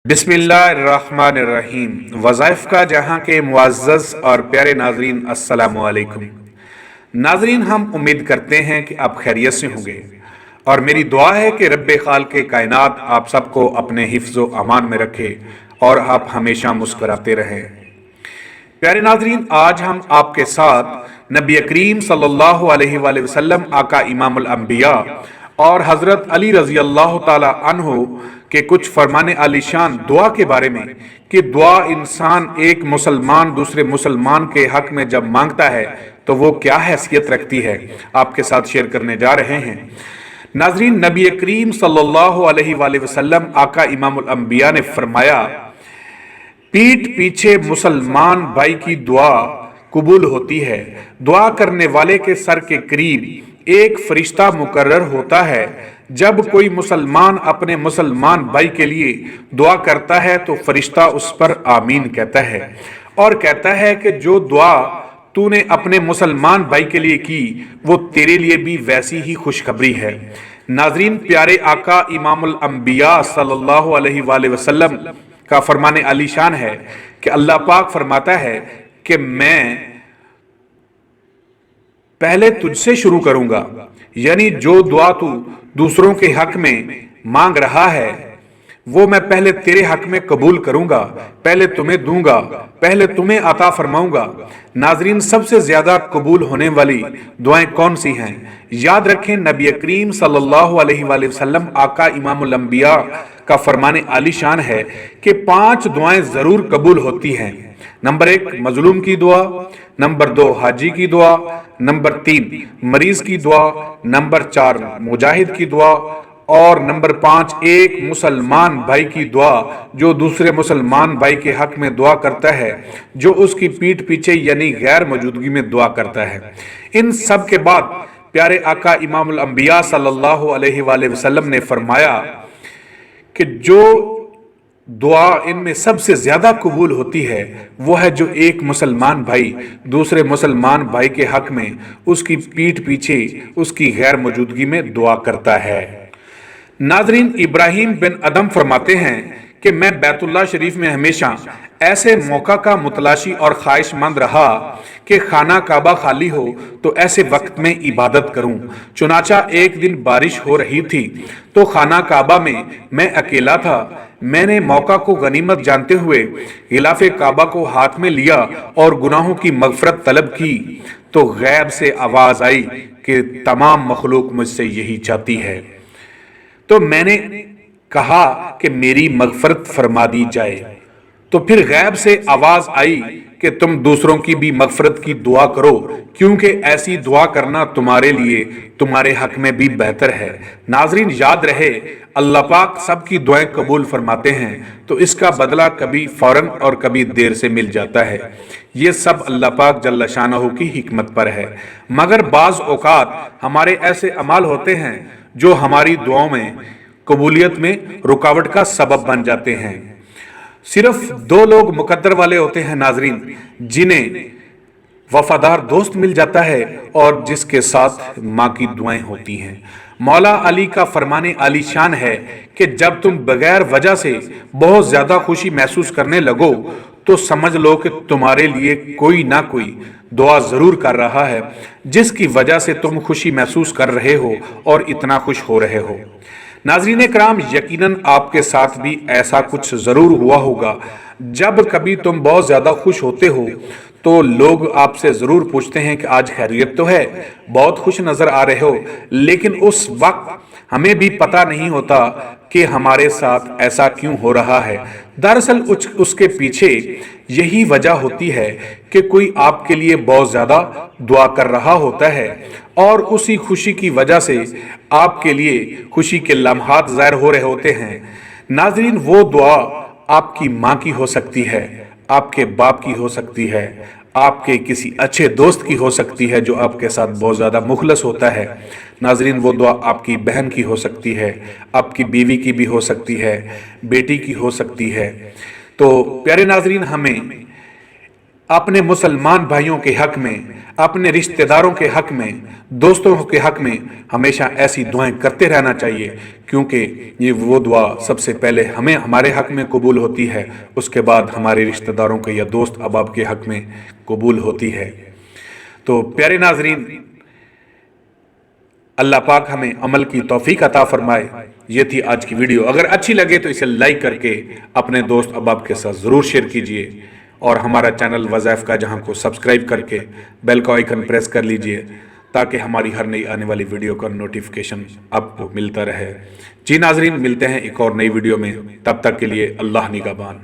बिस्मिल्लाहिर्रहमानिर्रहीम। वज़ाइफ का जहां के मुअज़्ज़ज़ और प्यारे नाज़रीन, अस्सलामु अलैकुम। नाज़रीन, हम उम्मीद करते हैं कि आप खैरियत से होंगे और मेरी दुआ है कि रब्बे खालिक़े कायनात आप सबको अपने हिफ्ज़ व अमान में रखे और आप हमेशा मुस्कुराते रहें। प्यारे नाज़रीन, आज हम आपके साथ नबी करीम सल्लल्लाहु अलैहि वसल्लम आका इमामुल अंबिया और हज़रत अली रज़ी अल्लाह ताला अन्हु के कुछ फरमाने आलीशान दुआ के बारे में कि दुआ इंसान एक मुसलमान दूसरे मुसलमान के हक में जब मांगता है तो वो क्या हैसियत रखती है, आपके साथ शेयर करने जा रहे हैं। नाज़रीन, नबी करीम सल्लल्लाहु अलैहि वसल्लम आका इमामुल अंबिया ने फरमाया, पीठ पीछे मुसलमान भाई की दुआ कबूल होती है। दुआ करने वाले के सर के करीब एक फरिश्ता मुकर्रर होता है। जब कोई मुसलमान अपने मुसलमान भाई के लिए दुआ करता है तो फरिश्ता उस पर आमीन कहता है और कहता है कि जो दुआ तूने अपने मुसलमान भाई के लिए की वो तेरे लिए भी वैसी ही खुशखबरी है। नाज़रीन, प्यारे आका इमामुल अंबिया सल्लल्लाहु अलैहि वसल्लम का फरमाने आलीशान है कि अल्लाह पाक फरमाता है कि मैं पहले तुझसे शुरू करूंगा, यानी जो दुआ तू दूसरों के हक में मांग रहा है वो मैं पहले तेरे हक में कबूल करूंगा, पहले तुम्हें दूंगा, पहले तुम्हें अता फरमाऊंगा। नाजरीन, सबसे ज्यादा कबूल होने वाली दुआएं कौन सी हैं? याद रखें, नबी करीम सल्लल्लाहु अलैहि वसल्लम आका इमामुल अंबिया का फरमाने आलीशान है कि 5 दुआएं जरूर कबूल होती हैं। नंबर 1 मजलूम की दुआ, नंबर 2 हाजी की दुआ, नंबर 3 मरीज की दुआ, नंबर 4 मुजाहिद की दुआ और नंबर 5 एक मुसलमान भाई की दुआ जो दूसरे मुसलमान भाई के हक में दुआ करता है, जो उसकी पीठ पीछे यानी गैर मौजूदगी में दुआ करता है। इन सब के बाद प्यारे आका इमामुल अंबिया सल्लल्लाहु अलैहि वसल्लम ने फरमाया कि जो दुआ इनमें सबसे ज्यादा कबूल होती है वो है जो एक मुसलमान भाई दूसरे मुसलमान भाई के हक में उसकी पीठ पीछे उसकी गैर मौजूदगी में दुआ करता है। नाजरीन, इब्राहिम बिन अदम फरमाते हैं कि मैं बैतुल्लाह शरीफ में हमेशा ऐसे मौका का मुतलाशी और ख्वाहिशमंद रहा कि खाना काबा खाली हो तो ऐसे वक्त में इबादत करूं। चुनाचा एक दिन बारिश हो रही थी तो खाना काबा में मैं अकेला था। मैंने मौका को गनीमत जानते हुए गिलाफे काबा को हाथ में लिया और गुनाहों की मगफरत तलब की तो गैब से आवाज आई कि तमाम मखलूक मुझसे यही चाहती है। तो मैंने कहा कि मेरी मगफरत फरमा दी जाए। तो फिर गैब से आवाज आई कि तुम दूसरों की भी मगफरत की दुआ करो, क्योंकि ऐसी दुआ करना तुम्हारे लिए तुम्हारे हक में भी बेहतर है। नाजरीन, याद रहे, अल्लाह पाक सबकी दुआएं कबूल फरमाते हैं तो इसका बदला कभी फौरन और कभी देर से मिल जाता है। ये सब अल्लाह पाक जल्ल शानहू की हिकमत पर है। मगर बाज औकात हमारे ऐसे अमाल होते हैं जो हमारी दुआओं में कबूलियत में रुकावट का सबब बन जाते हैं। सिर्फ 2 लोग मुकद्दर वाले होते हैं नाजरीन, जिन्हें वफादार दोस्त मिल जाता है और जिसके साथ माँ की दुआएं होती हैं। मौला अली का फरमाने आलीशान है कि जब तुम बगैर वजह से बहुत ज्यादा खुशी महसूस करने लगो तो समझ लो कि तुम्हारे लिए कोई ना कोई दुआ जरूर कर रहा है जिसकी वजह से तुम खुशी महसूस कर रहे हो और इतना खुश हो रहे हो। नाज़रीन कराम, यकीनन आपके साथ भी ऐसा कुछ जरूर हुआ होगा। जब कभी तुम बहुत ज्यादा खुश होते हो तो लोग आपसे जरूर पूछते हैं कि आज खैरियत तो है, बहुत खुश नजर आ रहे हो, लेकिन उस वक्त हमें भी पता नहीं होता कि हमारे साथ ऐसा क्यों हो रहा है। दरअसल उसके पीछे यही वजह होती है कि कोई आपके लिए बहुत ज्यादा दुआ कर रहा होता है और उसी खुशी की वजह से आपके लिए खुशी के लम्हात ज़ाहिर हो रहे होते हैं। नाजरीन, वो दुआ आपकी माँ की हो सकती है, आपके बाप की हो सकती है, आपके किसी अच्छे दोस्त की हो सकती है जो आपके साथ बहुत ज़्यादा मुखलस होता है। नाजरीन, वो दुआ आपकी बहन की हो सकती है, आपकी बीवी की भी हो सकती है, बेटी की हो सकती है। तो प्यारे नाजरीन, हमें अपने मुसलमान भाइयों के हक में, अपने रिश्तेदारों के हक में, दोस्तों के हक में हमेशा ऐसी दुआएं करते रहना चाहिए, क्योंकि ये वो दुआ सबसे पहले हमें हमारे हक में कबूल होती है, उसके बाद हमारे रिश्तेदारों के या दोस्त अहबाब के हक में कबूल होती है। तो प्यारे नाजरीन, अल्लाह पाक हमें अमल की तौफीक अता फरमाए। ये थी आज की वीडियो। अगर अच्छी लगे तो इसे लाइक करके अपने दोस्त अहबाब के साथ ज़रूर शेयर कीजिए, और हमारा चैनल वज़ाइफ का जहां को सब्सक्राइब करके बेल का आइकन प्रेस कर लीजिए, ताकि हमारी हर नई आने वाली वीडियो का नोटिफिकेशन आपको मिलता रहे। जी नाजरीन, मिलते हैं एक और नई वीडियो में, तब तक के लिए अल्लाह निगहबान।